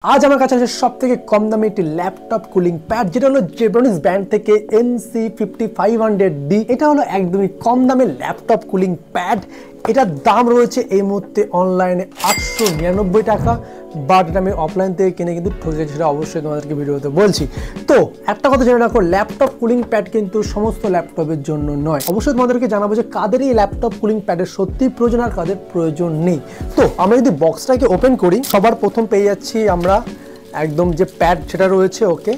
आज আমার কাছে আছে সবথেকে কম দামে একটি ল্যাপটপ কুলিং প্যাড যেটা হলো জেব্রনিক্স ব্র্যান্ড থেকে NC5500D। এটা হলো একদমই কম দামে ল্যাপটপ কুলিং প্যাড। এটার দাম রয়েছে এই মুহূর্তে অনলাইনে 899 টাকা, বাট এটা আমি অফলাইন থেকে কিনে কিন্তু ঠকেছি, সেটা অবশ্যই তোমাদেরকে ভিডিওতে বলছি। তো একটা কথা জেনে রাখো, ল্যাপটপ কুলিং প্যাড কিন্তু সমস্ত ল্যাপটপের জন্য নয়। অবশ্যই তোমাদেরকে জানাবো যে কাদের এই ল্যাপটপ কুলিং প্যাডের সত্যি প্রয়োজন আর কাদের প্রয়োজন নেই। তো আমরা যদি বক্সটাকে ওপেন করি, সবার প্রথম পেয়ে যাচ্ছি আমরা একদম যে প্যাড সেটা রয়েছে, ওকে,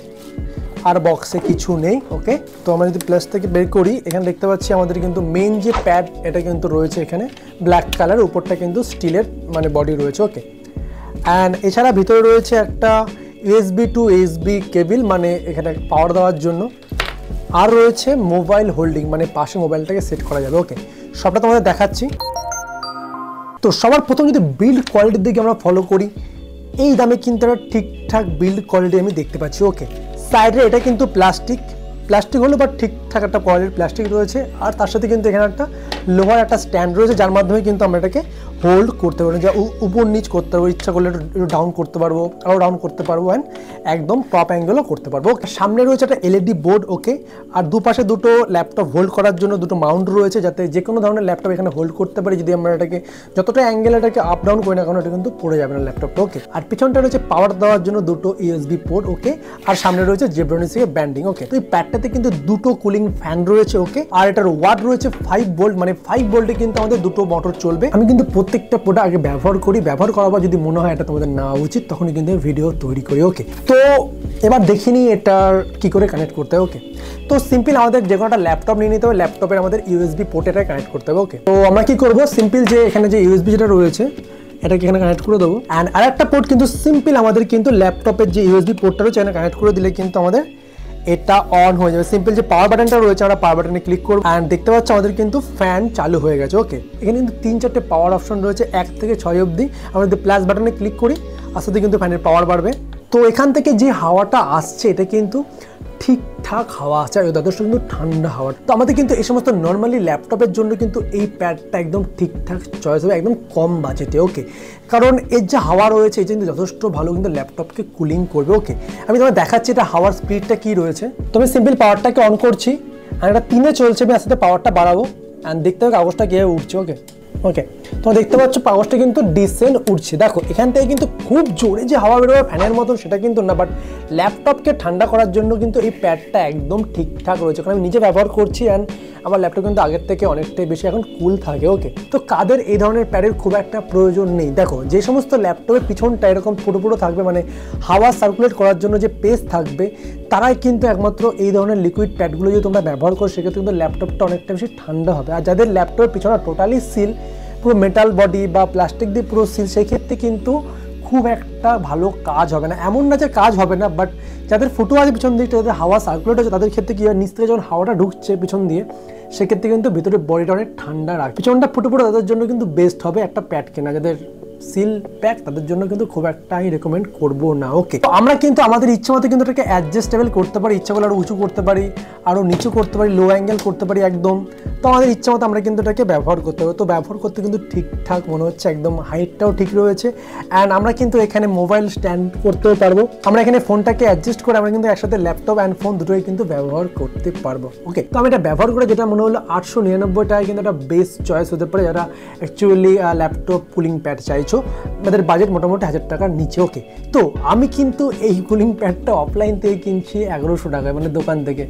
আর বক্সে কিছু নেই। ওকে, তো আমরা যদি প্লাস থেকে বের করি, এখানে দেখতে পাচ্ছি আমাদের কিন্তু মেইন যে প্যাড এটা কিন্তু রয়েছে এখানে ব্ল্যাক কালার, উপরটা কিন্তু স্টিলের মানে বডি রয়েছে। ওকে, অ্যান্ড এছাড়া ভিতরে রয়েছে একটা USB টু USB কেবল, মানে এখানে পাওয়ার দেওয়ার জন্য, আর রয়েছে মোবাইল হোল্ডিং, মানে পাশে মোবাইলটাকে সেট করা যাবে। ওকে, সবটা তোমাদের দেখাচ্ছি। তো সবার প্রথম যদি বিল্ড কোয়ালিটির দিকে আমরা ফলো করি, এই দামে কিন্তু একটা ঠিকঠাক বিল্ড কোয়ালিটি আমি দেখতে পাচ্ছি। ওকে, সাইডে এটা কিন্তু প্লাস্টিক হলো বাট ঠিকঠাক একটা কোয়ালিটির প্লাস্টিক রয়েছে, আর তার সাথে কিন্তু এখানে একটা লোহার একটা স্ট্যান্ড রয়েছে, যার মাধ্যমে কিন্তু আমরা এটাকে হোল্ড করতে পারবো, যা উপর নিচ করতে পারবো, ইচ্ছা করলে একটু ডাউন করতে পারবো, আরও ডাউন করতে পারবো, অ্যান্ড একদম টপ অ্যাঙ্গেলও করতে পারবো। সামনে রয়েছে একটা LED বোর্ড। ওকে, আর দুপাশে দুটো ল্যাপটপ হোল্ড করার জন্য দুটো মাউন্ট রয়েছে, যাতে যে কোনো ধরনের ল্যাপটপ এখানে হোল্ড করতে পারি। যদি আমরা এটাকে যতটা অ্যাঙ্গেল এটাকে আপ ডাউন করি না কেন, এটা কিন্তু পড়ে যাবে না ল্যাপটপটা। ওকে, আর পিছনটা রয়েছে পাওয়ার দেওয়ার জন্য দুটো USB পোর্ট। ওকে, আর সামনে রয়েছে জেব্রনিক্সের ব্র্যান্ডিং। ওকে, তো এই প্যাডটাতে কিন্তু দুটো কুলিং ফ্যান রয়েছে। ওকে, আর এটার ওয়াট রয়েছে 5 ভোল্ট, মানে 5 ভোল্টে কিন্তু আমাদের দুটো মোটর চলবে। আমি কিন্তু প্রত্যেকটা প্রোডাক্ট আগে ব্যবহার করি, ব্যবহার করার পর যদি মনে হয় এটা তোমাদের নেওয়া উচিত, তখনই কিন্তু ভিডিও তৈরি করি। ওকে, তো এবার দেখিনি এটার কি করে কানেক্ট করতে হবে। ওকে, তো সিম্পল আমাদের যে কোনো একটা ল্যাপটপ নিয়ে নিতে হবে, ল্যাপটপের আমাদের USB পোর্টেটাই কানেক্ট করতে হবে। ওকে, তো আমরা কি করবো, সিম্পল যে এখানে যে USB যেটা রয়েছে এটাকে এখানে কানেক্ট করে দেবো। অ্যান্ড আরেকটা পোর্ট কিন্তু সিম্পল আমাদের কিন্তু ল্যাপটপের যে USB পোর্টটা রয়েছে এখানে কানেক্ট করে দিলে কিন্তু আমাদের এটা অন হয়ে যাবে। সিম্পল যে পাওয়ার বাটনটা রয়েছে, আমরা পাওয়ার বাটনে ক্লিক করবো, অ্যান্ড দেখতে পাচ্ছি আমাদের কিন্তু ফ্যান চালু হয়ে গেছে। ওকে, এখানে কিন্তু 3-4টে পাওয়ার অপশন রয়েছে, 1 থেকে 6 অবধি। আমরা যদি প্লাস বাটনে ক্লিক করি, আস্তে আস্তে কিন্তু ফ্যানের পাওয়ার বাড়বে। তো এখান থেকে যে হাওয়াটা আসছে এটা কিন্তু ঠিকঠাক হাওয়া আসছে, আর যথেষ্ট কিন্তু ঠান্ডা হাওয়া। তো আমাদের কিন্তু এই সমস্ত নর্মালি ল্যাপটপের জন্য কিন্তু এই প্যাডটা একদম ঠিকঠাক চয়েস হবে, একদম কম বাজেটে। ওকে, কারণ এর যে হাওয়া রয়েছে এটা কিন্তু যথেষ্ট ভালো কিন্তু ল্যাপটপকে কুলিং করবে। ওকে, আমি তোমায় দেখাচ্ছি এটা হাওয়ার স্পিডটা কী রয়েছে। তো আমি সিম্পল পাওয়ারটাকে অন করছি, আর এটা 3-এ চলছে, আমি আস্তে আস্তে পাওয়ারটা বাড়াবো, অ্যান্ড দেখতে হবে কাগজটা কীভাবে উঠছে। ওকে, ওকে, তোমরা দেখতে পাচ্ছ কাগজটা কিন্তু ডিসেন্ট উঠছে। দেখো এখান থেকে কিন্তু খুব জোরে যে হাওয়া বেরোবে ফ্যানের মতন সেটা কিন্তু না, বাট ল্যাপটপকে ঠান্ডা করার জন্য কিন্তু এই প্যাডটা একদম ঠিকঠাক রয়েছে, কারণ আমি নিজে ব্যবহার করছি, অ্যান্ড আমার ল্যাপটপ কিন্তু আগের থেকে অনেকটাই বেশি এখন কুল থাকে। ওকে, তো কাদের এই ধরনের প্যাডের খুব একটা প্রয়োজন নেই, দেখো যে সমস্ত ল্যাপটপের পিছনটা এরকম পুরো থাকবে, মানে হাওয়া সার্কুলেট করার জন্য যে পেস থাকবে, তারাই কিন্তু একমাত্র এই ধরনের লিকুইড প্যাডগুলো যদি তোমরা ব্যবহার করো, সেক্ষেত্রে কিন্তু ল্যাপটপটা অনেকটা বেশি ঠান্ডা হবে। আর যাদের ল্যাপটপের পিছনে টোটালি সিল, পুরো মেটাল বডি বা প্লাস্টিক দিয়ে পুরো সিল, সেই ক্ষেত্রে কিন্তু খুব একটা ভালো কাজ হবে না। এমন না যে কাজ হবে না, বাট যাদের ফুটো আছে পিছন দিকটা, যাদের হাওয়া সার্কুলেট হচ্ছে, তাদের ক্ষেত্রে কি হয়, নিচ থেকে যখন হাওয়াটা ঢুকছে পিছন দিয়ে, সেক্ষেত্রে কিন্তু ভিতরে বডিটা অনেক ঠান্ডা রাখে। পিছনটা ফুটো তাদের জন্য কিন্তু বেস্ট হবে একটা প্যাড কেনা। যাদের সিল প্যাক তাদের জন্য কিন্তু খুব একটা আমি রেকমেন্ড করবো না। ওকে, তো আমরা কিন্তু আমাদের ইচ্ছা মতো কিন্তু এটাকে অ্যাডজাস্টেবল করতে পারি, ইচ্ছা করলে আরও উঁচু করতে পারি, আরও নিচু করতে পারি, লো অ্যাঙ্গেল করতে পারি একদম। তো আমাদের ইচ্ছা মতো আমরা কিন্তু এটাকে ব্যবহার করতে হবে। তো ব্যবহার করতে কিন্তু ঠিকঠাক মনে হচ্ছে, একদম হাইটটাও ঠিক রয়েছে, অ্যান্ড আমরা কিন্তু এখানে মোবাইল স্ট্যান্ড করতেও পারবো। আমরা এখানে ফোনটাকে অ্যাডজাস্ট করে আমরা কিন্তু একসাথে ল্যাপটপ অ্যান্ড ফোন দুটোই কিন্তু ব্যবহার করতে পারবো। ওকে, তো আমি এটা ব্যবহার করে যেটা মনে হলো 899 টাকায় কিন্তু একটা বেস্ট চয়েস হতে পারে, যারা অ্যাকচুয়ালি ল্যাপটপ কুলিং প্যাড চাইছো, তাদের বাজেট মোটামুটি 1000 টাকার নিচে। ওকে, তো আমি কিন্তু এই কুলিং প্যাডটা অফলাইন থেকে কিনছি 1100 টাকায়, মানে দোকান থেকে।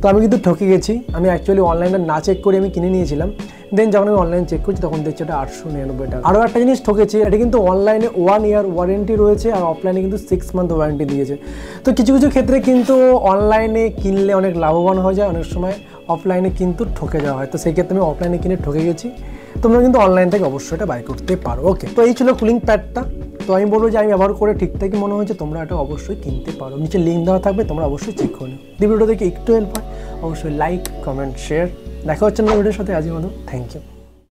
তো আমি কিন্তু ঠকে গেছি, আমি অ্যাকচুয়ালি অনলাইনে না চেক করে আমি কিনে নিয়েছিলাম। দেন যখন আমি অনলাইন চেক করছি তখন দেখছি এটা 899 টাকা। আরও একটা জিনিস ঠকেছি, এটা কিন্তু অনলাইনে 1 ইয়ার ওয়ারেন্টি রয়েছে, আর অফলাইনে কিন্তু 6 মান্থ ওয়ারেন্টি দিয়েছে। তো কিছু কিছু ক্ষেত্রে কিন্তু অনলাইনে কিনলে অনেক লাভবান হয়ে যায়, অনেক সময় অফলাইনে কিন্তু ঠকে যাওয়া হয়। তো সেই ক্ষেত্রে আমি অফলাইনে কিনে ঠকে গেছি। তোমরা কিন্তু অনলাইন থেকে অবশ্যই এটা বাই করতে পারো। ওকে, তো এই ছিল কুলিং প্যাডটা। তো আমি বলবো যে আমি ব্যবহার করে ঠিকঠাকই মনে হয়েছে, তোমরা এটা অবশ্যই কিনতে পারো। নিচে লিঙ্ক দেওয়া থাকবে, তোমরা অবশ্যই চেক করে নিও। ভিডিওটা দেখে একটু হেল্প হয়, অবশ্যই লাইক, কমেন্ট, শেয়ার। দেখা হচ্ছে না ভিডিওর সাথে, আজকের মতো থ্যাংক ইউ।